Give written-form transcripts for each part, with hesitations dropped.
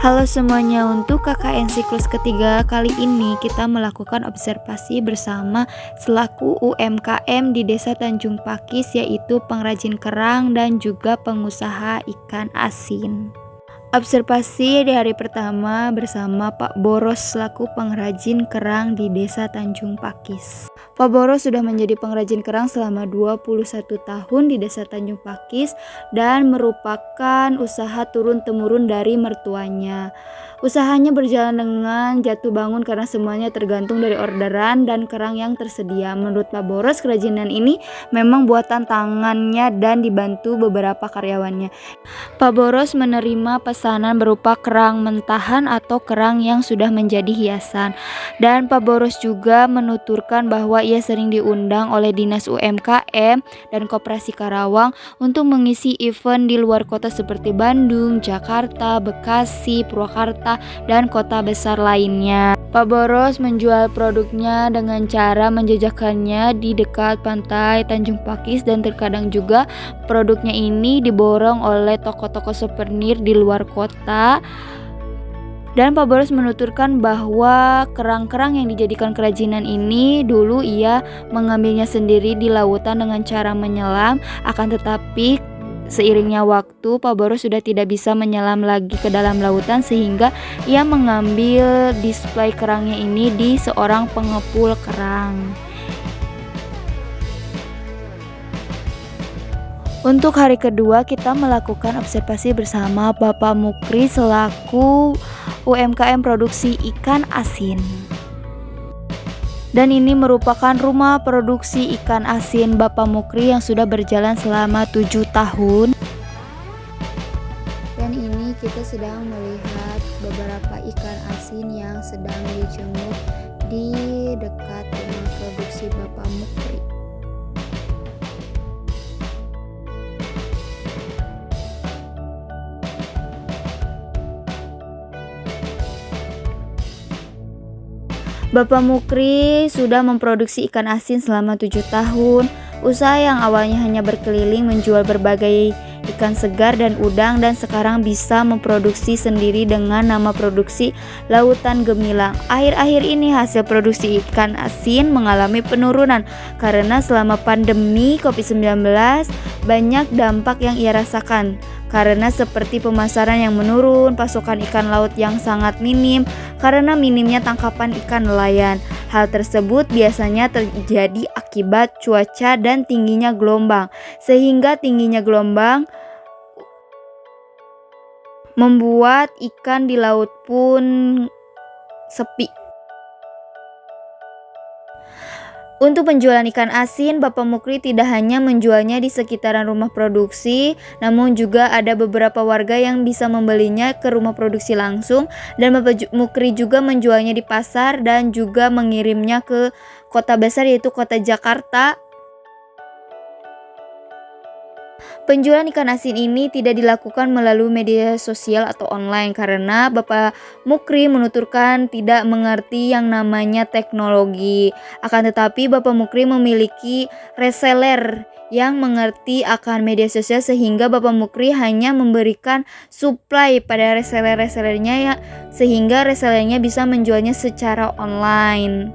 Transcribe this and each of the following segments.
Halo semuanya, untuk KKN siklus ketiga kali ini kita melakukan observasi bersama selaku UMKM di Desa Tanjung Pakis, yaitu pengrajin kerang dan juga pengusaha ikan asin. Observasi di hari pertama bersama Pak Boros selaku pengrajin kerang di Desa Tanjung Pakis. Pak Boros sudah menjadi pengrajin kerang selama 21 tahun di Desa Tanjung Pakis dan merupakan usaha turun-temurun dari mertuanya. Usahanya berjalan dengan jatuh bangun karena semuanya tergantung dari orderan dan kerang yang tersedia. Menurut Pak Boros, kerajinan ini memang buatan tangannya dan dibantu beberapa karyawannya. Pak Boros menerima pesanan berupa kerang mentahan atau kerang yang sudah menjadi hiasan. Dan Pak Boros juga menuturkan bahwa ia sering diundang oleh Dinas UMKM dan Koperasi Karawang untuk mengisi event di luar kota seperti Bandung, Jakarta, Bekasi, Purwakarta, dan kota besar lainnya. Pak Boros menjual produknya dengan cara menjajakannya di dekat pantai Tanjung Pakis dan terkadang juga produknya ini diborong oleh toko-toko souvenir di luar kota. Dan Pak Boros menuturkan bahwa kerang-kerang yang dijadikan kerajinan ini dulu ia mengambilnya sendiri di lautan dengan cara menyelam, akan tetapi seiringnya waktu Pak Boros sudah tidak bisa menyelam lagi ke dalam lautan sehingga ia mengambil display kerangnya ini di seorang pengepul kerang. Untuk hari kedua kita melakukan observasi bersama Bapak Mukri selaku UMKM produksi ikan asin. Dan ini merupakan rumah produksi ikan asin Bapak Mukri yang sudah berjalan selama 7 tahun. Dan ini kita sedang melihat beberapa ikan asin yang sedang dijemur di dekat rumah produksi Bapak Mukri. Bapak Mukri sudah memproduksi ikan asin selama 7 tahun. Usaha yang awalnya hanya berkeliling menjual berbagai ikan segar dan udang dan sekarang bisa memproduksi sendiri dengan nama produksi Lautan Gemilang. Akhir-akhir ini hasil produksi ikan asin mengalami penurunan karena selama pandemi COVID-19 banyak dampak yang ia rasakan. Karena seperti pemasaran yang menurun, pasokan ikan laut yang sangat minim, karena minimnya tangkapan ikan nelayan. Hal tersebut biasanya terjadi akibat cuaca dan tingginya gelombang, sehingga tingginya gelombang membuat ikan di laut pun sepi. Untuk penjualan ikan asin, Bapak Mukri tidak hanya menjualnya di sekitaran rumah produksi, namun juga ada beberapa warga yang bisa membelinya ke rumah produksi langsung, dan Bapak Mukri juga menjualnya di pasar dan juga mengirimnya ke kota besar yaitu kota Jakarta. Penjualan ikan asin ini tidak dilakukan melalui media sosial atau online karena Bapak Mukri menuturkan tidak mengerti yang namanya teknologi. Akan tetapi Bapak Mukri memiliki reseller yang mengerti akan media sosial sehingga Bapak Mukri hanya memberikan supply pada reseller-resellernya ya, sehingga resellernya bisa menjualnya secara online.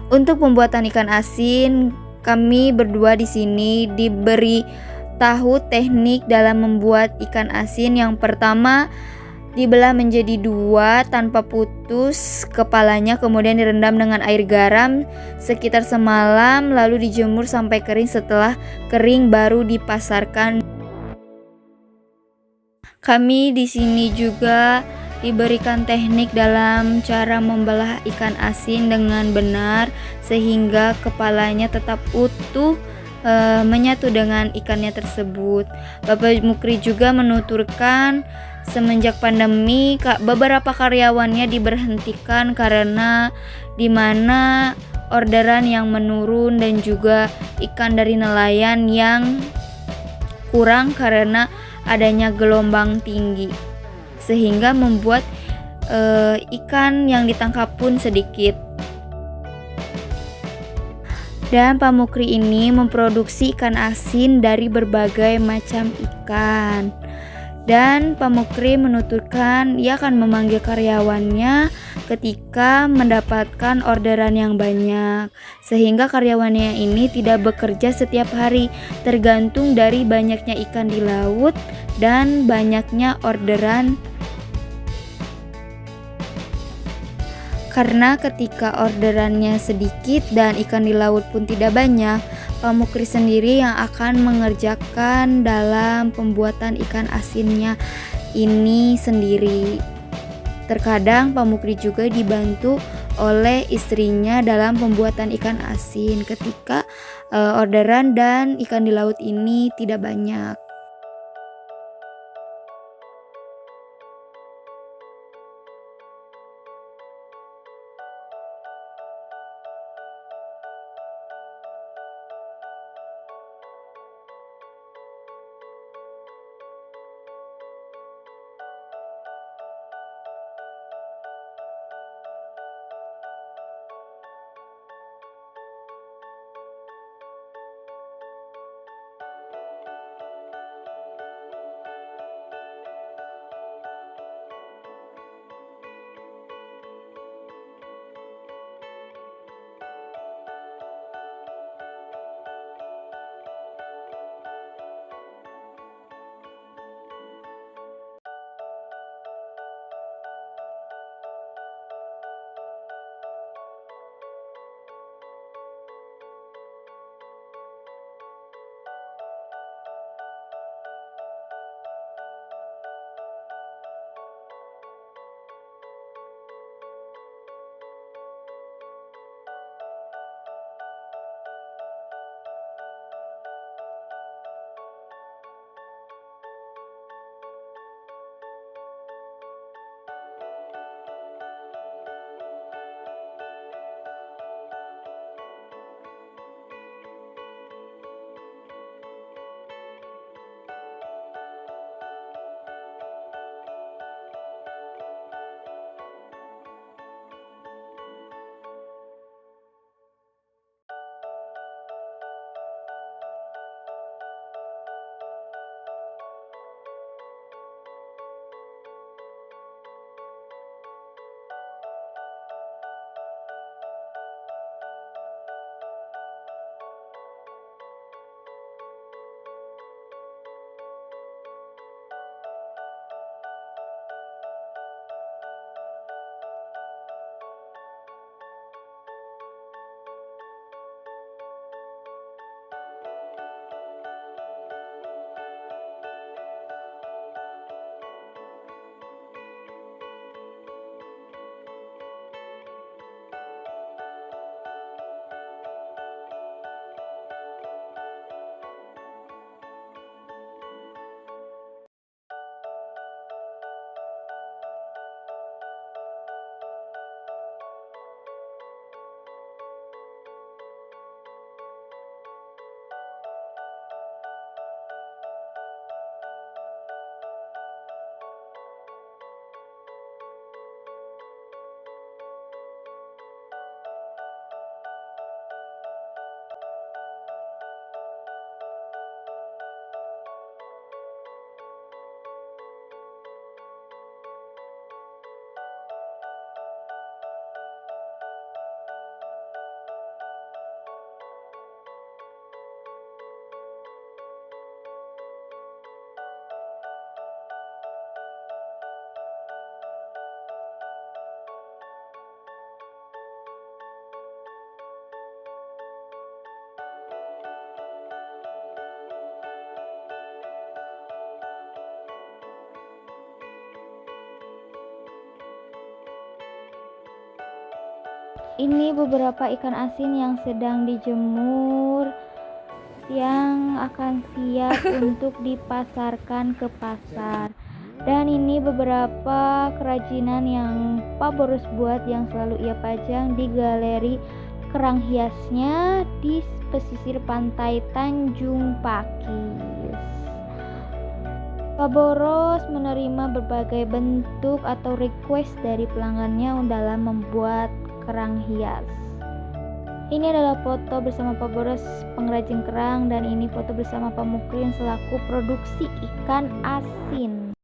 Untuk pembuatan ikan asin, kami berdua di sini diberi tahu teknik dalam membuat ikan asin. Yang pertama, dibelah menjadi 2 tanpa putus kepalanya, kemudian direndam dengan air garam sekitar semalam, lalu dijemur sampai kering. Setelah kering baru dipasarkan. Kami di sini juga diberikan teknik dalam cara membelah ikan asin dengan benar sehingga kepalanya tetap utuh menyatu dengan ikannya tersebut. Bapak Mukri juga menuturkan semenjak pandemi beberapa karyawannya diberhentikan karena dimana orderan yang menurun dan juga ikan dari nelayan yang kurang karena adanya gelombang tinggi, sehingga membuat ikan yang ditangkap pun sedikit. Dan Pak Mukri ini memproduksi ikan asin dari berbagai macam ikan. Dan Pak Mukri menuturkan ia akan memanggil karyawannya ketika mendapatkan orderan yang banyak, sehingga karyawannya ini tidak bekerja setiap hari, tergantung dari banyaknya ikan di laut dan banyaknya orderan. Karena ketika orderannya sedikit dan ikan di laut pun tidak banyak, Pak Mukri sendiri yang akan mengerjakan dalam pembuatan ikan asinnya ini sendiri. Terkadang Pak Mukri juga dibantu oleh istrinya dalam pembuatan ikan asin ketika orderan dan ikan di laut ini tidak banyak. Ini beberapa ikan asin yang sedang dijemur yang akan siap untuk dipasarkan ke pasar. Dan ini beberapa kerajinan yang Pak Boros buat yang selalu ia pajang di galeri kerang hiasnya di pesisir pantai Tanjung Pakis. Pak Boros menerima berbagai bentuk atau request dari pelanggannya dalam membuat kerang hias. Ini adalah foto bersama Pak Boros pengrajin kerang dan ini foto bersama Pak Mukrin selaku produksi ikan asin.